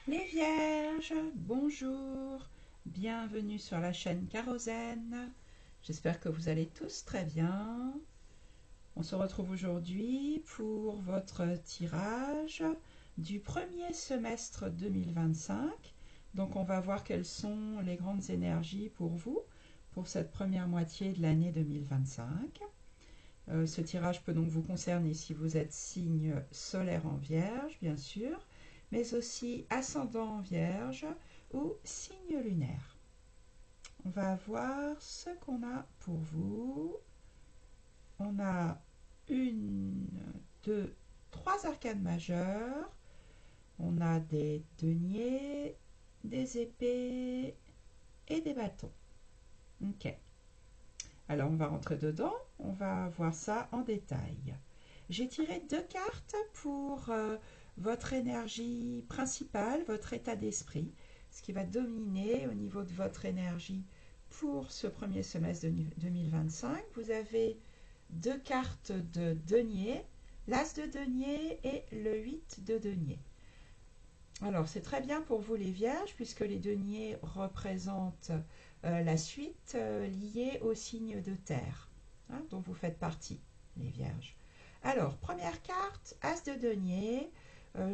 Les Vierges, bonjour, bienvenue sur la chaîne Kérosène. J'espère que vous allez tous très bien. On se retrouve aujourd'hui pour votre tirage du premier semestre 2025. Donc on va voir quelles sont les grandes énergies pour vous pour cette première moitié de l'année 2025. Ce tirage peut donc vous concerner si vous êtes signe solaire en Vierge, bien sûr, mais aussi ascendant en Vierge ou signe lunaire. On va voir ce qu'on a pour vous. On a une, deux, trois arcanes majeures. On a des deniers, des épées et des bâtons. Ok. Alors on va rentrer dedans, on va voir ça en détail. J'ai tiré deux cartes pour votre énergie principale, votre état d'esprit, ce qui va dominer au niveau de votre énergie pour ce premier semestre de 2025. Vous avez deux cartes de denier, l'as de denier et le 8 de denier. Alors c'est très bien pour vous les vierges puisque les deniers représentent la suite liée au signe de terre, hein, dont vous faites partie, les vierges. Alors, première carte, as de denier.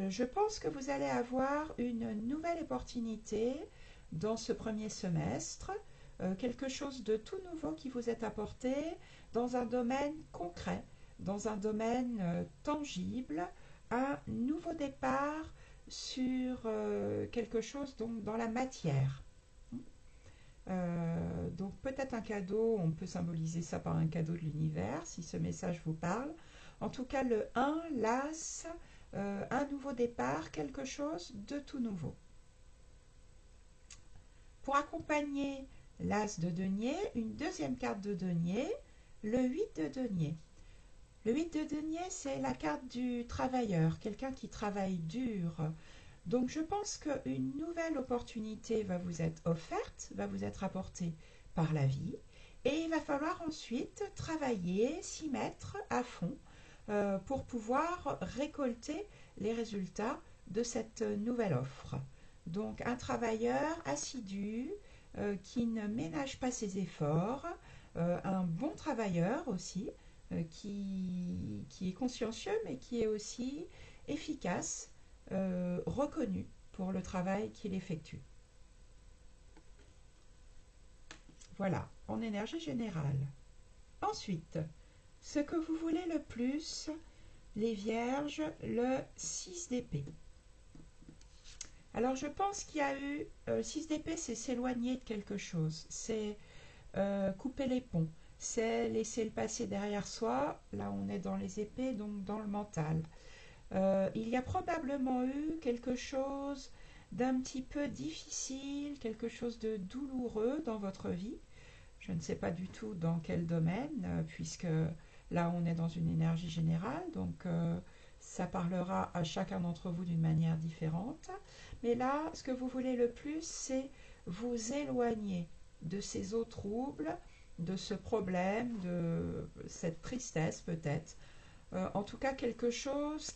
Je pense que vous allez avoir une nouvelle opportunité dans ce premier semestre, quelque chose de tout nouveau qui vous est apporté dans un domaine concret, dans un domaine tangible, un nouveau départ sur quelque chose donc dans la matière. Donc peut-être un cadeau, on peut symboliser ça par un cadeau de l'univers si ce message vous parle. En tout cas, le 1, l'as, un nouveau départ, quelque chose de tout nouveau. Pour accompagner l'as de denier, une deuxième carte de denier, le 8 de denier. Le 8 de denier, c'est la carte du travailleur, quelqu'un qui travaille dur. Donc je pense qu'une nouvelle opportunité va vous être offerte, va vous être apportée par la vie, et il va falloir ensuite travailler, s'y mettre à fond pour pouvoir récolter les résultats de cette nouvelle offre. Donc un travailleur assidu qui ne ménage pas ses efforts, un bon travailleur aussi, qui est consciencieux mais qui est aussi efficace, reconnu pour le travail qu'il effectue. Voilà, en énergie générale. Ensuite, ce que vous voulez le plus, les vierges, le 6 d'épée. Alors je pense qu'il y a eu 6 d'épée, c'est s'éloigner de quelque chose, c'est couper les ponts, c'est laisser le passé derrière soi. Là on est dans les épées, donc dans le mental. Il y a probablement eu quelque chose d'un petit peu difficile, quelque chose de douloureux dans votre vie. Je ne sais pas du tout dans quel domaine, puisque là on est dans une énergie générale, donc ça parlera à chacun d'entre vous d'une manière différente. Mais là, ce que vous voulez le plus, c'est vous éloigner de ces eaux troubles, de ce problème, de cette tristesse peut-être. En tout cas, quelque chose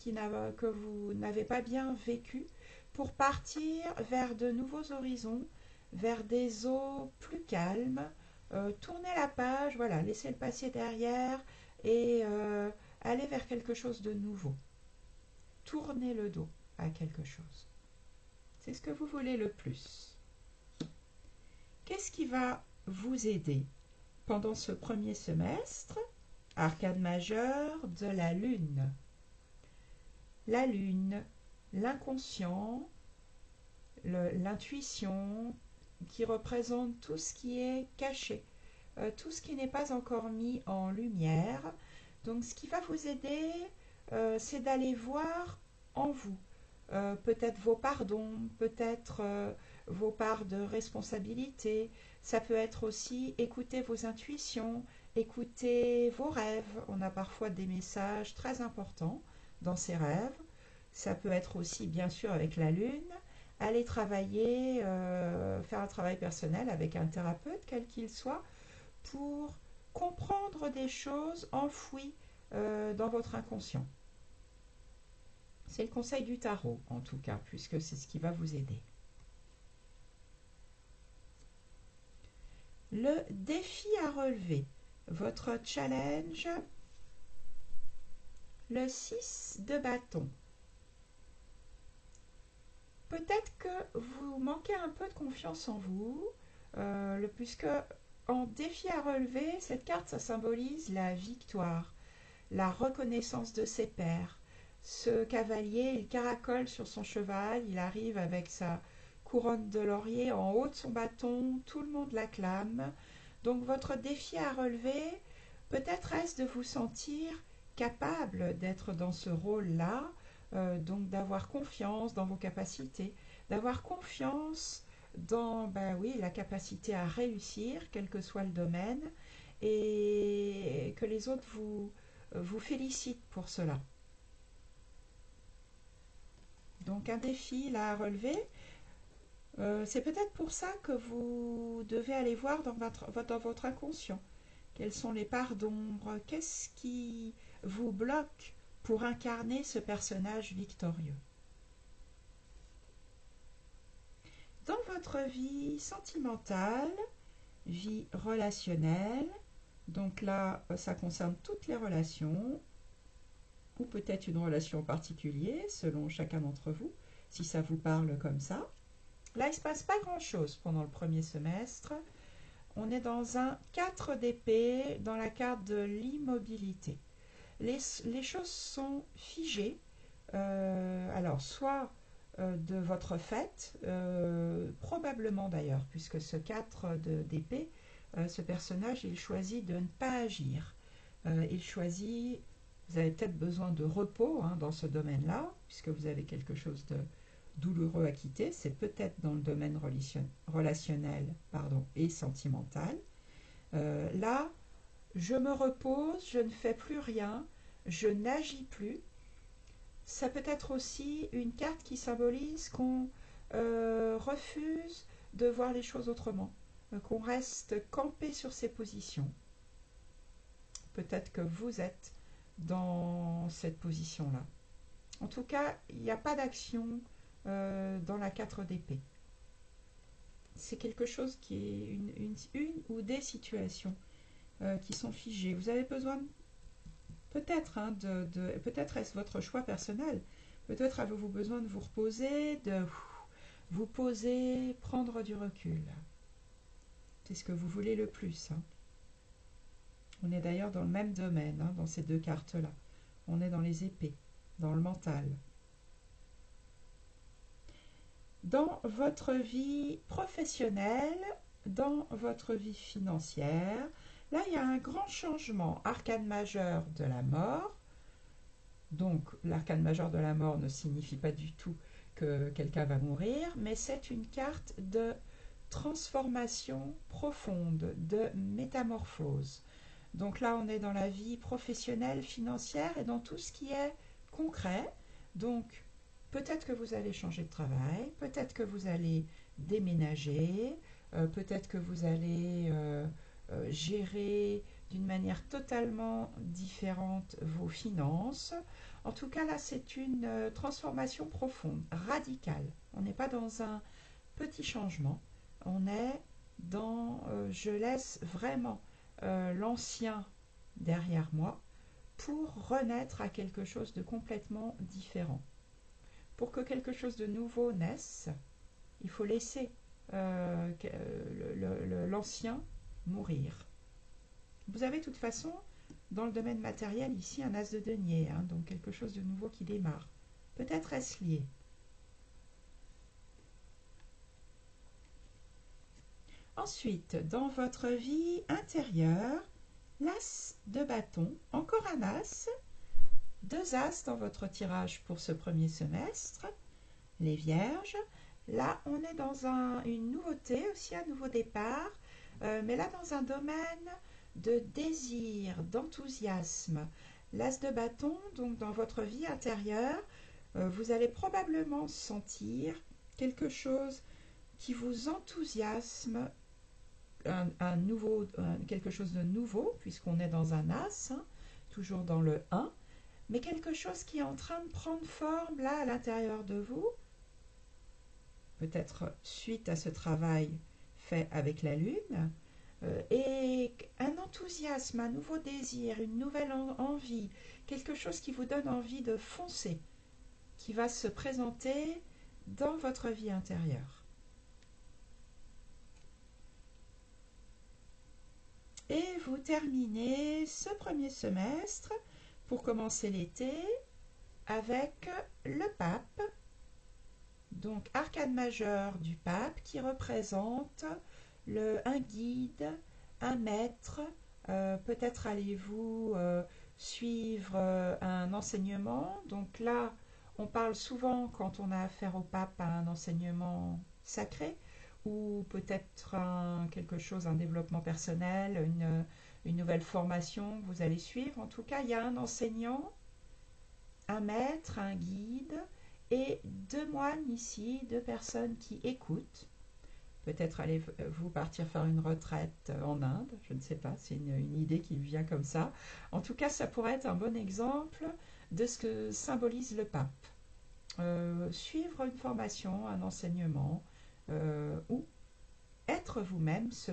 que vous n'avez pas bien vécu pour partir vers de nouveaux horizons, vers des eaux plus calmes, tourner la page, voilà, laisser le passé derrière et aller vers quelque chose de nouveau. Tourner le dos à quelque chose. C'est ce que vous voulez le plus. Qu'est-ce qui va vous aider pendant ce premier semestre? Arcane majeure de la Lune. La Lune, l'inconscient, l'intuition, qui représente tout ce qui est caché, tout ce qui n'est pas encore mis en lumière. Donc ce qui va vous aider, c'est d'aller voir en vous peut-être vos pardons, peut-être vos parts de responsabilité. Ça peut être aussi écouter vos intuitions, écouter vos rêves. On a parfois des messages très importants dans ces rêves. Ça peut être aussi, bien sûr, avec la lune, aller travailler, faire un travail personnel avec un thérapeute, quel qu'il soit, pour comprendre des choses enfouies dans votre inconscient. C'est le conseil du tarot, en tout cas, puisque c'est ce qui va vous aider. Le défi à relever, votre challenge, le 6 de bâton. Peut-être que vous manquez un peu de confiance en vous, puisque en défi à relever, cette carte, ça symbolise la victoire, la reconnaissance de ses pairs. Ce cavalier, il caracole sur son cheval, il arrive avec sa couronne de laurier en haut de son bâton, tout le monde l'acclame. Donc votre défi à relever, peut-être est-ce de vous sentir capable d'être dans ce rôle-là, donc d'avoir confiance dans vos capacités, d'avoir confiance dans oui, la capacité à réussir, quel que soit le domaine, et que les autres vous félicitent pour cela. Donc un défi là à relever. C'est peut-être pour ça que vous devez aller voir dans votre inconscient. Quelles sont les parts d'ombre? Qu'est-ce qui vous bloque pour incarner ce personnage victorieux? Dans votre vie sentimentale, vie relationnelle, donc là, ça concerne toutes les relations, ou peut-être une relation en particulier, selon chacun d'entre vous, si ça vous parle comme ça. Là, il ne se passe pas grand-chose pendant le premier semestre. On est dans un 4 d'épée, dans la carte de l'immobilité. Les choses sont figées, alors soit de votre fait, probablement d'ailleurs, puisque ce 4 d'épée, ce personnage, il choisit de ne pas agir. Il choisit, vous avez peut-être besoin de repos dans ce domaine-là, puisque vous avez quelque chose de douloureux à quitter, c'est peut-être dans le domaine relationnel et sentimental. Là, je me repose, je ne fais plus rien, je n'agis plus. Ça peut être aussi une carte qui symbolise qu'on refuse de voir les choses autrement, qu'on reste campé sur ses positions. Peut-être que vous êtes dans cette position-là. En tout cas, il n'y a pas d'action dans la 4 d'épée. C'est quelque chose qui est une ou des situations qui sont figées. Vous avez besoin peut-être peut-être est-ce votre choix personnel. Peut-être avez-vous besoin de vous reposer, de vous poser, prendre du recul. C'est ce que vous voulez le plus. On est d'ailleurs dans le même domaine, dans ces deux cartes-là. On est dans les épées, dans le mental. Dans votre vie professionnelle, dans votre vie financière, là il y a un grand changement. Arcane majeur de la mort. Donc l'arcane majeur de la mort ne signifie pas du tout que quelqu'un va mourir, mais c'est une carte de transformation profonde, de métamorphose. Donc là on est dans la vie professionnelle, financière et dans tout ce qui est concret. Donc peut-être que vous allez changer de travail, peut-être que vous allez déménager, peut-être que vous allez gérer d'une manière totalement différente vos finances. En tout cas, là, c'est une transformation profonde, radicale. On n'est pas dans un petit changement, on est dans je laisse vraiment l'ancien derrière moi pour renaître à quelque chose de complètement différent. Pour que quelque chose de nouveau naisse, il faut laisser l'ancien mourir. Vous avez de toute façon, dans le domaine matériel, ici, un as de denier, donc quelque chose de nouveau qui démarre. Peut-être est-ce lié. Ensuite, dans votre vie intérieure, l'as de bâton, encore un as, 2 as dans votre tirage pour ce premier semestre, les vierges. Là, on est dans une nouveauté, aussi un nouveau départ, mais là dans un domaine de désir, d'enthousiasme. L'as de bâton, donc dans votre vie intérieure, vous allez probablement sentir quelque chose qui vous enthousiasme, quelque chose de nouveau, puisqu'on est dans un as, toujours dans le 1, mais quelque chose qui est en train de prendre forme là à l'intérieur de vous, peut-être suite à ce travail fait avec la Lune, et un enthousiasme, un nouveau désir, une nouvelle envie, quelque chose qui vous donne envie de foncer, qui va se présenter dans votre vie intérieure. Et vous terminez ce premier semestre pour commencer l'été avec le pape, donc arcane majeur du pape qui représente un guide, un maître. Peut-être allez-vous suivre un enseignement. Donc là, on parle souvent quand on a affaire au pape à un enseignement sacré ou peut-être quelque chose, un développement personnel, une nouvelle formation que vous allez suivre. En tout cas, il y a un enseignant, un maître, un guide et deux moines ici, deux personnes qui écoutent. Peut-être allez-vous partir faire une retraite en Inde, je ne sais pas, c'est une idée qui me vient comme ça. En tout cas, ça pourrait être un bon exemple de ce que symbolise le pape. Suivre une formation, un enseignement, ou être vous-même ce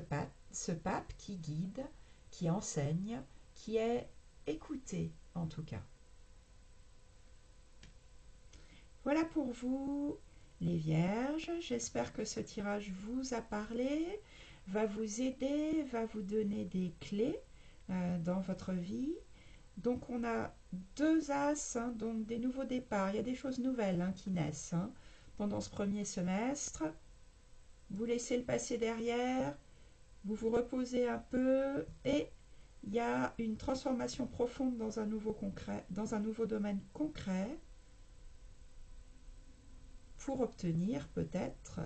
pape qui guide, qui enseigne, qui est écouté en tout cas. Voilà pour vous les vierges, j'espère que ce tirage vous a parlé, va vous aider, va vous donner des clés dans votre vie. Donc on a deux as, hein, donc des nouveaux départs, il y a des choses nouvelles qui naissent pendant ce premier semestre. Vous laissez le passé derrière, vous vous reposez un peu et il y a une transformation profonde dans un nouveau domaine concret pour obtenir peut-être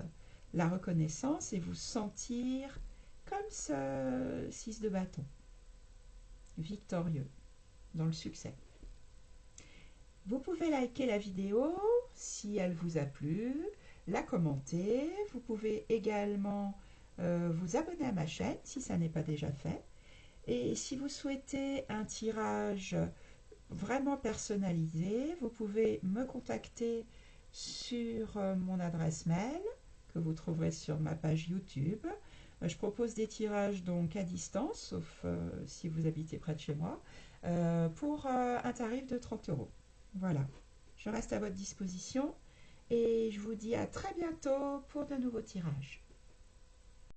la reconnaissance et vous sentir comme ce 6 de bâton, victorieux dans le succès. Vous pouvez liker la vidéo si elle vous a plu, la commenter. Vous pouvez également vous abonner à ma chaîne si ça n'est pas déjà fait. Et si vous souhaitez un tirage vraiment personnalisé, vous pouvez me contacter sur mon adresse mail que vous trouverez sur ma page YouTube. Je propose des tirages donc à distance, sauf si vous habitez près de chez moi, pour un tarif de 30 €. Voilà, je reste à votre disposition et je vous dis à très bientôt pour de nouveaux tirages.